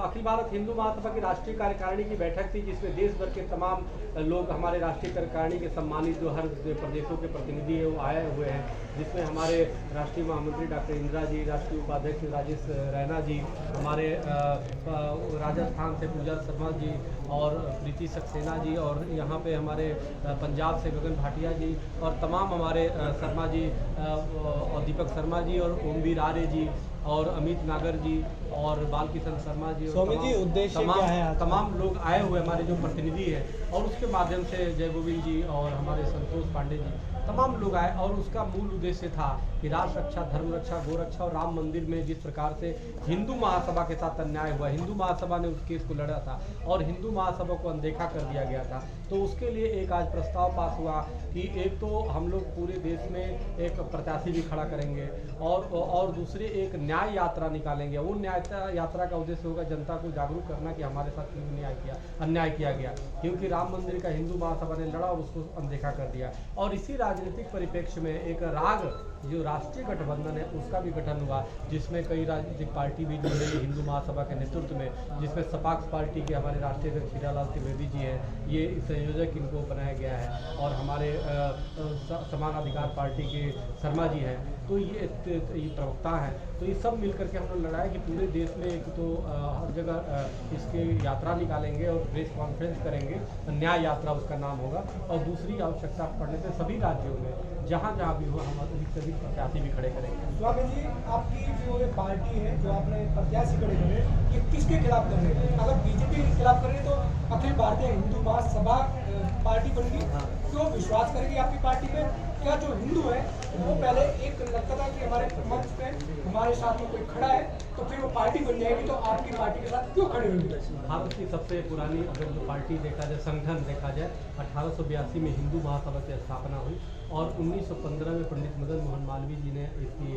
अखिल भारत हिंदू महासभा की राष्ट्रीय कार्यकारिणी की बैठक थी, जिसमें देश भर के तमाम लोग हमारे राष्ट्रीय कार्यकारिणी के सम्मानित जो हर प्रदेशों के प्रतिनिधि है वो आए हुए हैं, जिसमें हमारे राष्ट्रीय महामंत्री डॉक्टर इंदिरा जी, राष्ट्रीय उपाध्यक्ष राजेश रैना जी, हमारे राजस्थान से पूजा शर्मा जी और प्रीति सक्सेना जी, और यहाँ पे हमारे पंजाब से गगन भाटिया जी और तमाम हमारे शर्मा जी और दीपक शर्मा जी और ओमवीर आर्य जी और अमित नागर जी और बालकिशन शर्मा जी और तमाम लोग आए हुए हमारे जो प्रतिनिधि हैं, और उसके माध्यम से जय गोविंद जी और हमारे संतोष पांडे जी तमाम लोग आए। और उसका मूल उद्देश्य था कि राष्ट्र रक्षा, धर्म रक्षा, गोरक्षा और राम मंदिर में जिस प्रकार से हिंदू महासभा के साथ अन्याय हुआ, हिंदू महासभा ने उस केस को लड़ा था और हिंदू महासभा को अनदेखा कर दिया गया था, तो उसके लिए एक आज प्रस्ताव पास हुआ कि एक तो हम लोग पूरे देश में एक प्रत्याशी भी खड़ा करेंगे और दूसरी एक न्याय यात्रा निकालेंगे। वो न्याय यात्रा का उद्देश्य होगा जनता को जागरूक करना कि हमारे साथ क्यों अन्याय किया गया, क्योंकि राम मंदिर का हिंदू महासभा ने लड़ा और उसको अनदेखा कर दिया। और इसी राजनीतिक परिप्रेक्ष्य में एक राग जो राष्ट्रीय गठबंधन है उसका भी गठन हुआ, जिसमें कई राजनीतिक पार्टी भी जुड़ रही हिंदू महासभा के नेतृत्व में, जिसमें सपाक्स पार्टी के हमारे राष्ट्रीय अध्यक्ष हीरालाल त्रिवेदी जी हैं, ये संयोजक इनको बनाया गया है, और हमारे समान अधिकार पार्टी के शर्मा जी हैं, तो ये प्रवक्ता हैं। तो ये सब मिलकर के हम लोग लड़ा है कि पूरे देश में एक तो हर जगह इसकी यात्रा निकालेंगे और प्रेस कॉन्फ्रेंस करेंगे, न्याय यात्रा उसका नाम होगा, और दूसरी आवश्यकता पड़ने पे सभी राज्यों में जहाँ जहाँ भी हो हम अधिक से अधिक प्रत्याशी भी खड़े करेंगे। स्वामी जी, आपकी जो ये पार्टी है जो आपने प्रत्याशी खड़े करे, ये किसके खिलाफ कर रहे हैं? अगर बीजेपी के खिलाफ कर रहे हैं तो अखिल भारतीय हिंदू महासभा पार्टी बनेगी, क्यों विश्वास करेगी आपकी पार्टी पे? क्या जो हिंदू है वो पहले एक लगता था कि हमारे मंच पे हमारे साथ में कोई खड़ा है तो फिर वो पार्टी बन जाएगी, तो आपकी पार्टी के साथ क्यों खड़े होंगे? भारत की सबसे पुरानी अगर जो पार्टी देखा जाए, संगठन देखा जाए, 1882 में हिंदू महासभा की स्थापना हुई और 1915 में पंडित मदन मोहन मालवीय जी ने इसकी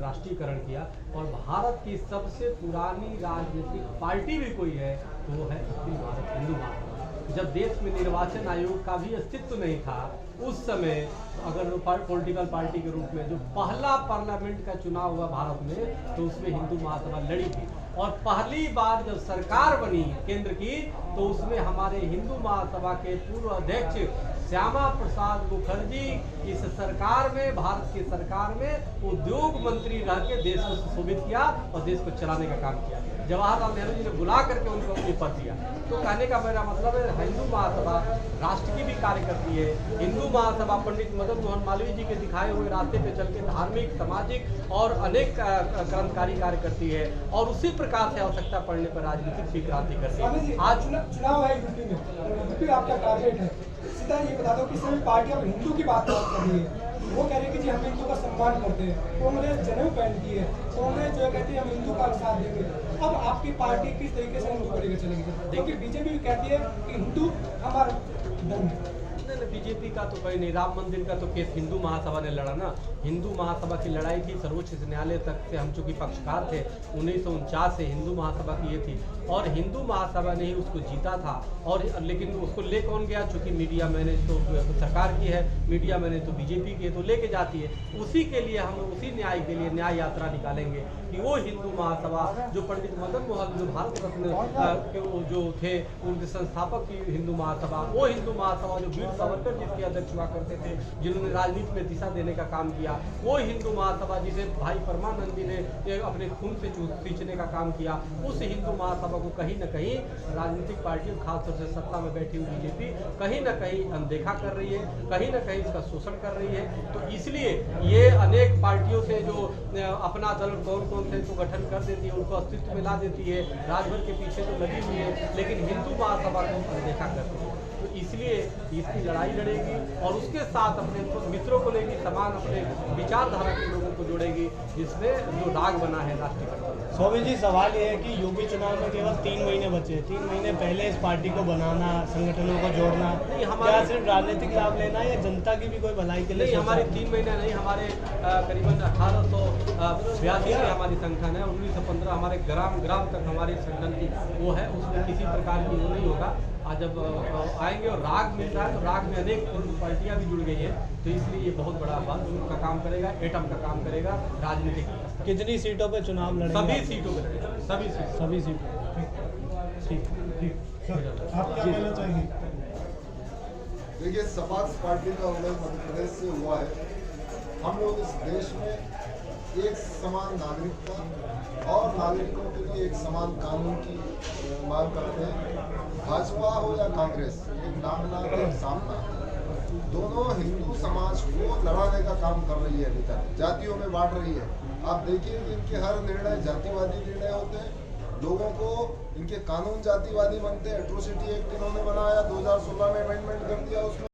राष्ट्रीयकरण किया। और भारत की सबसे पुरानी राजनीतिक पार्टी भी कोई है तो वो है अखिल भारत हिंदू महासभा। जब देश में निर्वाचन आयोग का भी अस्तित्व नहीं था, उस समय अगर पॉलिटिकल पार्टी के रूप में जो पहला पार्लियामेंट का चुनाव हुआ भारत में, तो उसमें हिंदू महासभा लड़ी थी। और पहली बार जब सरकार बनी केंद्र की, तो उसमें हमारे हिंदू महासभा के पूर्व अध्यक्ष श्यामा प्रसाद मुखर्जी इस सरकार में, भारत की सरकार में उद्योग मंत्री रह के देश को सुशोभित किया और देश को चलाने का काम किया। जवाहरलाल नेहरू जी ने बुला करके उनको अपनी पद दिया। तो कहने का मेरा मतलब है हिंदू महासभा राष्ट्र की भी कार्य करती है। हिंदू महासभा पंडित मदन मोहन मालवीय जी के दिखाए हुए रास्ते पे चल के धार्मिक, सामाजिक और अनेक क्रांतिकारी कार्य करती है, और उसी प्रकार से आवश्यकता पड़ने पर राजनीतिक भी क्रांति करती है। आज चुनाव है यूपी में, यूपी आपका टारगेट है, सीधा ये बता दो कि सभी पार्टी अब हिंदू की बात कर रही है, वो कह रही है कि जी हम हिंदू का सम्मान करते हैं, कांग्रेस जनेऊ पहनती है, कांग्रेस जो कहती है हम हिंदू का साथ देंगे। अब आपकी पार्टी किस तरीके से हिंदू को लेकर चलेगी? क्योंकि बीजेपी भी कहती है कि हिंदू हमारा धर्म है। नहीं, बीजेपी का तो कोई नहीं, राम मंदिर का तो केस हिंदू महासभा ने लड़ा ना। हिंदू महासभा की लड़ाई थी, सर्वोच्च न्यायालय तक से हम चूंकि पक्षकार थे, 1949 से हिंदू महासभा की ये थी, और हिंदू महासभा ने ही उसको जीता था। और लेकिन उसको ले कौन गया? चूंकि मीडिया मैनेज तो सरकार की है, मीडिया मैनेज तो बीजेपी की है, तो लेके जाती है। उसी के लिए हम उसी न्याय के लिए न्याय यात्रा निकालेंगे कि वो हिंदू महासभा जो पंडित मदन मोहन जो भारत रत्न के जो थे उनके संस्थापक की हिंदू महासभा, वो हिंदू महासभा जो वीर सावरकर जिसके अध्यक्ष हुआ करते थे, जिन्होंने राजनीति में दिशा देने का काम किया, वो हिंदू महासभा जिसे भाई परमानंदी ने अपने खून से सींचने का काम किया, उस हिंदू महासभा को कहीं न कहीं राजनीतिक पार्टियों, खासतौर से सत्ता में बैठी हुई बीजेपी कहीं न कहीं अनदेखा कर रही है, कहीं न कहीं इसका शोषण कर रही है। तो इसलिए ये अनेक पार्टियों से जो अपना दल कौन कौन से तो गठन कर देती है, उनको अस्तित्व में ला देती है, राजभर के पीछे तो लगी हुई है, लेकिन हिंदू महासभा को अनदेखा करती है। तो इसलिए इसकी लड़ाई लड़ेगी और उसके साथ अपने मित्रों को लेगी, समान अपने विचारधारा के लोगों को जोड़ेगी, जिसमें जो दाग बना है राष्ट्रीय गठबंधन। स्वामी जी, सवाल ये है कि यूपी चुनाव में केवल 3 महीने बचे, 3 महीने पहले इस पार्टी को बनाना, संगठनों को जोड़ना, क्या सिर्फ राजनीतिक लाभ लेना है या जनता की भी कोई भलाई के लिए? नहीं, हमारे 3 महीने नहीं, हमारे करीबन 1882 में हमारी संगठन है, 1915 हमारे ग्राम ग्राम तक हमारी संगठन की वो है, उसमें किसी प्रकार की वो नहीं होगा। आज जब आएंगे और राग मिल रहा है तो राग में अनेक पार्टियां भी जुड़ गई हैं, तो इसलिए ये बहुत बड़ा बात का काम करेगा, एटम का काम करेगा राजनीतिक स्तर पर। कितनी सीटों पे चुनाव लड़ेंगे? सभी सीटों पर, सभी सीटों ठीक। आप क्या कहना चाहेंगे? देखिए, समाज पार्टी का उदय मध्य प्रदेश से हुआ है। हम लोग इस देश में एक समान नागरिकता और नागरिकों के लिए एक समान कानून की मांग करते हैं। भाजपा हो या कांग्रेस, एक नामना एक सामना, दोनों हिंदू समाज को लड़ाने का काम कर रही है, अभी तक जातियों में बांट रही है। आप देखिए कि इनके हर निर्णय जातिवादी निर्णय होते हैं, लोगों को इनके कानून जातिवादी बनते हैं। एट्रोसिटी एक्ट इन्होंने बनाया, 2016 में अमेंडमेंट कर दिया, उसमें